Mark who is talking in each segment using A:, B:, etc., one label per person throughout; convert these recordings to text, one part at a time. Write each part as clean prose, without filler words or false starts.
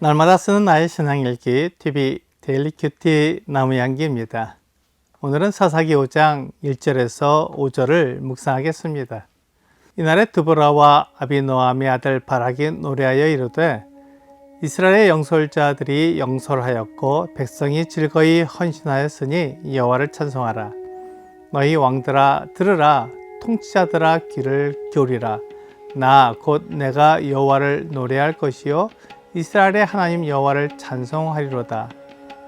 A: 날마다 쓰는 나의 신앙일기 TV 데일리 큐티 나무양기입니다. 오늘은 사사기 5장 1절에서 5절을 묵상하겠습니다. 이날에 드보라와 아비노함의 아들 바락이 노래하여 이르되 이스라엘의 영솔자들이 영솔하였고 백성이 즐거이 헌신하였으니 여호와를 찬송하라. 너희 왕들아 들으라. 통치자들아 귀를 기울이라. 나 곧 내가 여호와를 노래할 것이요 이스라엘의 하나님 여호와를 찬송하리로다.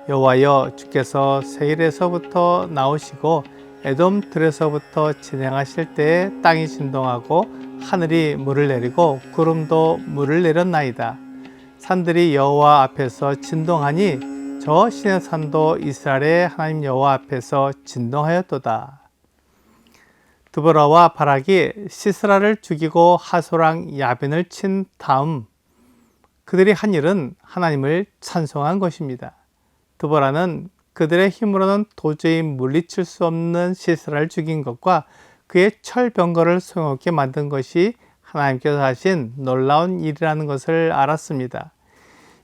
A: 여호와여, 주께서 세일에서부터 나오시고 에돔 들에서부터 진행하실 때에 땅이 진동하고 하늘이 물을 내리고 구름도 물을 내렸나이다. 산들이 여호와 앞에서 진동하니 저 신의 산도 이스라엘의 하나님 여호와 앞에서 진동하였도다. 드보라와 바락이 시스라를 죽이고 하소랑 야벤을 친 다음 그들이 한 일은 하나님을 찬송한 것입니다. 드보라는 그들의 힘으로는 도저히 물리칠 수 없는 시스라를 죽인 것과 그의 철병거를 소용없게 만든 것이 하나님께서 하신 놀라운 일이라는 것을 알았습니다.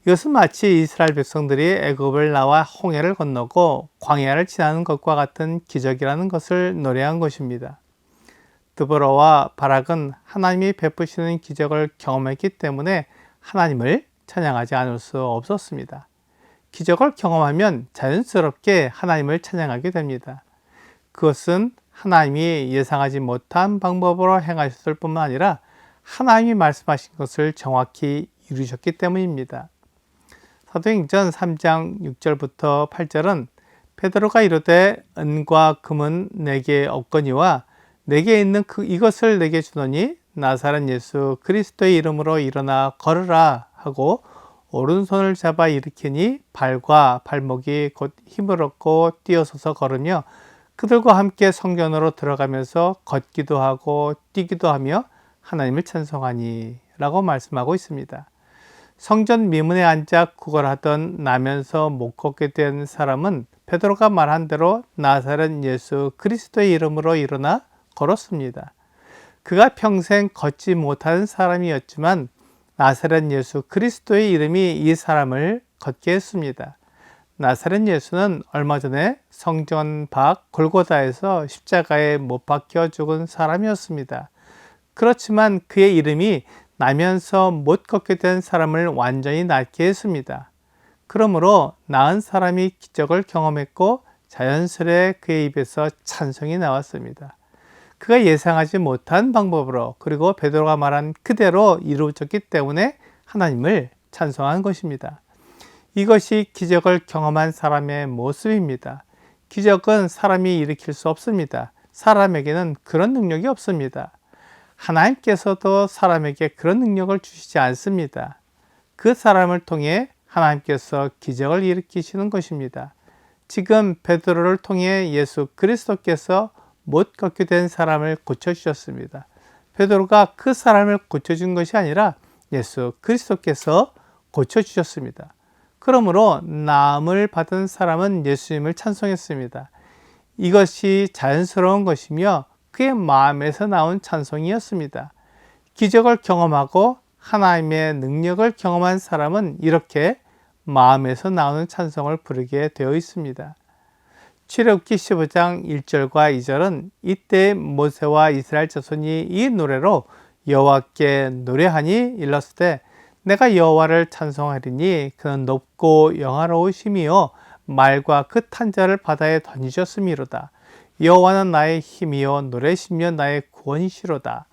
A: 이것은 마치 이스라엘 백성들이 애굽을 나와 홍해를 건너고 광야를 지나는 것과 같은 기적이라는 것을 노래한 것입니다. 드보라와 바락은 하나님이 베푸시는 기적을 경험했기 때문에 하나님을 찬양하지 않을 수 없었습니다. 기적을 경험하면 자연스럽게 하나님을 찬양하게 됩니다. 그것은 하나님이 예상하지 못한 방법으로 행하셨을 뿐만 아니라 하나님이 말씀하신 것을 정확히 이루셨기 때문입니다. 사도행전 3장 6절부터 8절은 베드로가 이르되 은과 금은 내게 없거니와 내게 있는 이것을 내게 주노니 나사렛 예수 그리스도의 이름으로 일어나 걸으라 하고 오른손을 잡아 일으키니 발과 발목이 곧 힘을 얻고 뛰어서서 걸으며 그들과 함께 성전으로 들어가면서 걷기도 하고 뛰기도 하며 하나님을 찬송하니 라고 말씀하고 있습니다. 성전 미문에 앉아 구걸하던 나면서 못 걷게 된 사람은 베드로가 말한 대로 나사렛 예수 그리스도의 이름으로 일어나 걸었습니다. 그가 평생 걷지 못하는 사람이었지만 나사렛 예수 그리스도의 이름이 이 사람을 걷게 했습니다. 나사렛 예수는 얼마 전에 성전 밖 골고다에서 십자가에 못 박혀 죽은 사람이었습니다. 그렇지만 그의 이름이 나면서 못 걷게 된 사람을 완전히 낫게 했습니다. 그러므로 나은 사람이 기적을 경험했고 자연스레 그의 입에서 찬송이 나왔습니다. 그가 예상하지 못한 방법으로 그리고 베드로가 말한 그대로 이루어졌기 때문에 하나님을 찬송한 것입니다. 이것이 기적을 경험한 사람의 모습입니다. 기적은 사람이 일으킬 수 없습니다. 사람에게는 그런 능력이 없습니다. 하나님께서도 사람에게 그런 능력을 주시지 않습니다. 그 사람을 통해 하나님께서 기적을 일으키시는 것입니다. 지금 베드로를 통해 예수 그리스도께서 못 걷게 된 사람을 고쳐주셨습니다. 베드로가 그 사람을 고쳐준 것이 아니라 예수 그리스도께서 고쳐주셨습니다. 그러므로 나음을 받은 사람은 예수님을 찬송했습니다. 이것이 자연스러운 것이며 그의 마음에서 나온 찬송이었습니다. 기적을 경험하고 하나님의 능력을 경험한 사람은 이렇게 마음에서 나오는 찬송을 부르게 되어 있습니다. 출애굽기 15장 1절과 2절은 이때 모세와 이스라엘 자손이 이 노래로 여호와께 노래하니 일렀으되 내가 여호와를 찬송하리니 그는 높고 영화로우심이요 말과 그 탄자를 바다에 던지셨음이로다. 여호와는 나의 힘이요 노래시며 나의 구원이시로다.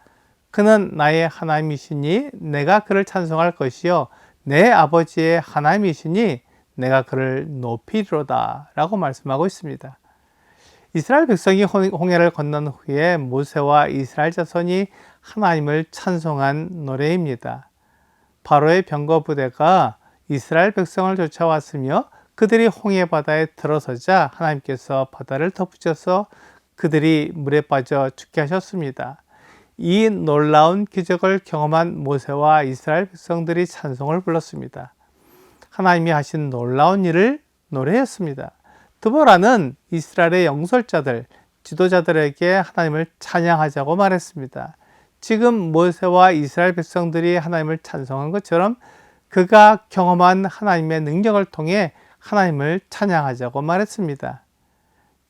A: 그는 나의 하나님이시니 내가 그를 찬송할 것이요 내 아버지의 하나님이시니 내가 그를 높이리로다 라고 말씀하고 있습니다. 이스라엘 백성이 홍해를 건넌 후에 모세와 이스라엘 자손이 하나님을 찬송한 노래입니다. 바로의 병거 부대가 이스라엘 백성을 쫓아왔으며 그들이 홍해 바다에 들어서자 하나님께서 바다를 덮으셔서 그들이 물에 빠져 죽게 하셨습니다. 이 놀라운 기적을 경험한 모세와 이스라엘 백성들이 찬송을 불렀습니다. 하나님이 하신 놀라운 일을 노래했습니다. 드보라는 이스라엘의 영솔자들, 지도자들에게 하나님을 찬양하자고 말했습니다. 지금 모세와 이스라엘 백성들이 하나님을 찬송한 것처럼 그가 경험한 하나님의 능력을 통해 하나님을 찬양하자고 말했습니다.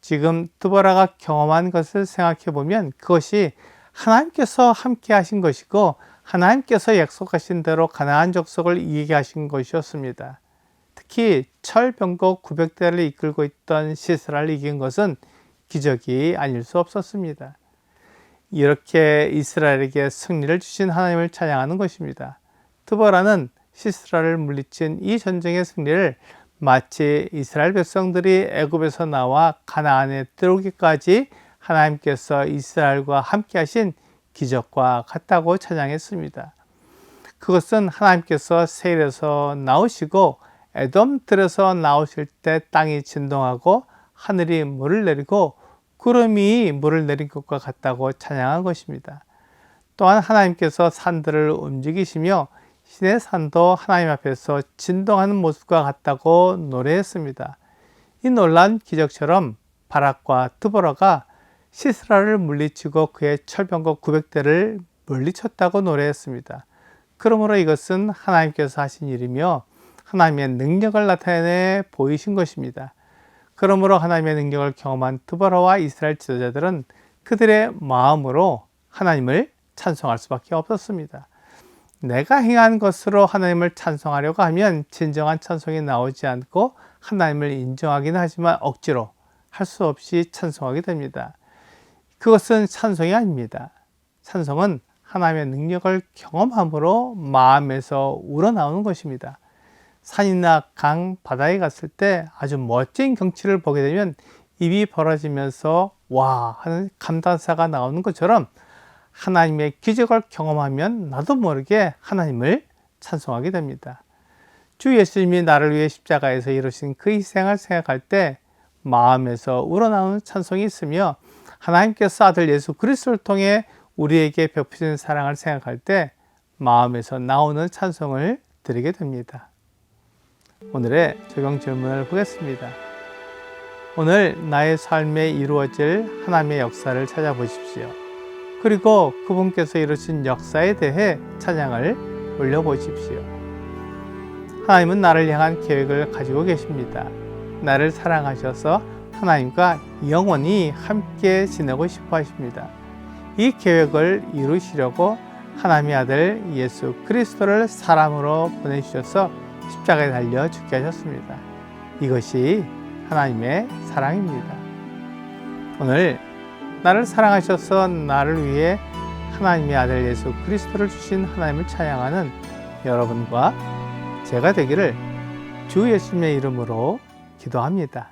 A: 지금 드보라가 경험한 것을 생각해 보면 그것이 하나님께서 함께 하신 것이고 하나님께서 약속하신 대로 가나안 족속을 이기게 하신 것이었습니다. 특히 철병거 900대를 이끌고 있던 시스라를 이긴 것은 기적이 아닐 수 없었습니다. 이렇게 이스라엘에게 승리를 주신 하나님을 찬양하는 것입니다. 드보라는 시스라를 물리친 이 전쟁의 승리를 마치 이스라엘 백성들이 애굽에서 나와 가나안에 들어오기까지 하나님께서 이스라엘과 함께 하신 기적과 같다고 찬양했습니다. 그것은 하나님께서 세일에서 나오시고 에돔 들에서 나오실 때 땅이 진동하고 하늘이 물을 내리고 구름이 물을 내린 것과 같다고 찬양한 것입니다. 또한 하나님께서 산들을 움직이시며 신의 산도 하나님 앞에서 진동하는 모습과 같다고 노래했습니다. 이 놀라운 기적처럼 바락과 드보라가 시스라를 물리치고 그의 철병거 900대를 물리쳤다고 노래했습니다. 그러므로 이것은 하나님께서 하신 일이며 하나님의 능력을 나타내 보이신 것입니다. 그러므로 하나님의 능력을 경험한 드보라와 이스라엘 지도자들은 그들의 마음으로 하나님을 찬송할 수밖에 없었습니다. 내가 행한 것으로 하나님을 찬송하려고 하면 진정한 찬송이 나오지 않고 하나님을 인정하기는 하지만 억지로 할 수 없이 찬송하게 됩니다. 그것은 찬송이 아닙니다. 찬송은 하나님의 능력을 경험함으로 마음에서 우러나오는 것입니다. 산이나 강, 바다에 갔을 때 아주 멋진 경치를 보게 되면 입이 벌어지면서 와 하는 감탄사가 나오는 것처럼 하나님의 기적을 경험하면 나도 모르게 하나님을 찬송하게 됩니다. 주 예수님이 나를 위해 십자가에서 이루신 그 희생을 생각할 때 마음에서 우러나오는 찬송이 있으며 하나님께서 아들 예수 그리스도를 통해 우리에게 베푸신 사랑을 생각할 때 마음에서 나오는 찬송을 드리게 됩니다. 오늘의 적용 질문을 보겠습니다. 오늘 나의 삶에 이루어질 하나님의 역사를 찾아보십시오. 그리고 그분께서 이루신 역사에 대해 찬양을 올려보십시오. 하나님은 나를 향한 계획을 가지고 계십니다. 나를 사랑하셔서 하나님과 영원히 함께 지내고 싶어 하십니다. 이 계획을 이루시려고 하나님의 아들 예수 그리스도를 사람으로 보내주셔서 십자가에 달려 죽게 하셨습니다. 이것이 하나님의 사랑입니다. 오늘 나를 사랑하셔서 나를 위해 하나님의 아들 예수 그리스도를 주신 하나님을 찬양하는 여러분과 제가 되기를 주 예수님의 이름으로 기도합니다.